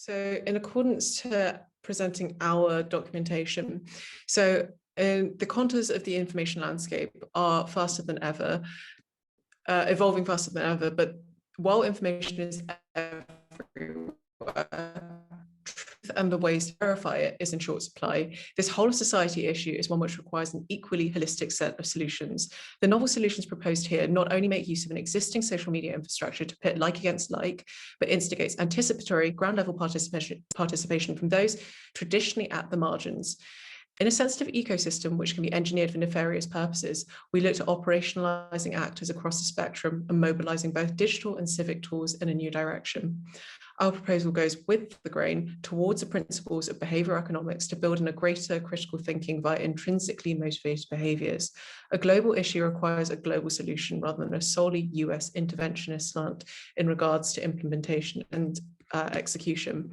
So in accordance to presenting our documentation, so the contours of the information landscape are faster than ever, evolving faster than ever, but while information is everywhere, truth and the ways to verify it is in short supply. This whole of society issue is one which requires an equally holistic set of solutions. The novel solutions proposed here not only make use of an existing social media infrastructure to pit like against like, but instigates anticipatory ground level participation from those traditionally at the margins. In a sensitive ecosystem, which can be engineered for nefarious purposes, we look to operationalizing actors across the spectrum and mobilizing both digital and civic tools in a new direction. Our proposal goes with the grain towards the principles of behavioral economics to build in a greater critical thinking via intrinsically motivated behaviors. A global issue requires a global solution rather than a solely US interventionist slant in regards to implementation and execution.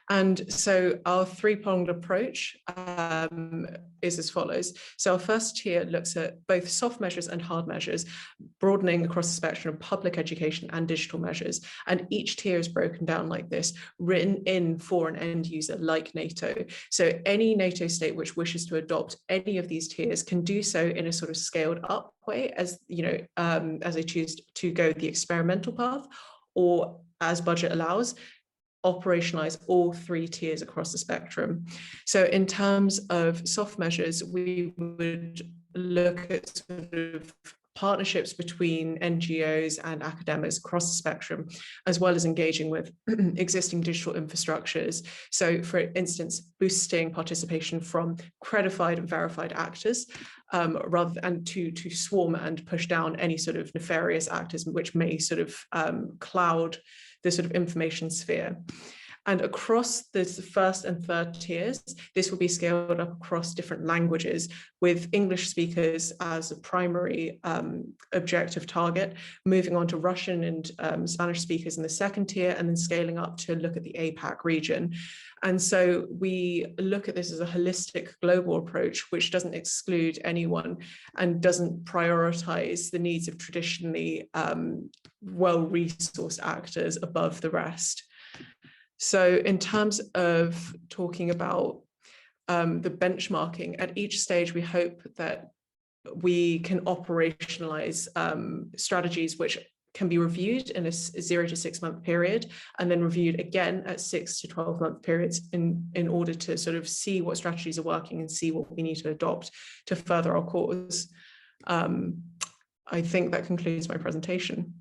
And so our three-pronged approach is as follows. So our first tier looks at both soft measures and hard measures, broadening across the spectrum of public education and digital measures. And each tier is broken down like this, written in for an end user like NATO. So any NATO state which wishes to adopt any of these tiers can do so in a sort of scaled up way, as they choose to go the experimental path, or as budget allows, operationalize all three tiers across the spectrum. So in terms of soft measures, we would look at sort of partnerships between NGOs and academics across the spectrum, as well as engaging with existing digital infrastructures. So for instance, boosting participation from credified and verified actors, rather than to swarm and push down any sort of nefarious actors which may sort of cloud the sort of information sphere. And across the first and third tiers, this will be scaled up across different languages, with English speakers as a primary objective target, moving on to Russian and Spanish speakers in the second tier, and then scaling up to look at the APAC region. And so we look at this as a holistic global approach, which doesn't exclude anyone and doesn't prioritize the needs of traditionally well-resourced actors above the rest. So in terms of talking about the benchmarking, at each stage, we hope that we can operationalize strategies which can be reviewed in a 0 to 6 month period, and then reviewed again at 6 to 12 month periods in order to sort of see what strategies are working and see what we need to adopt to further our cause. I think that concludes my presentation.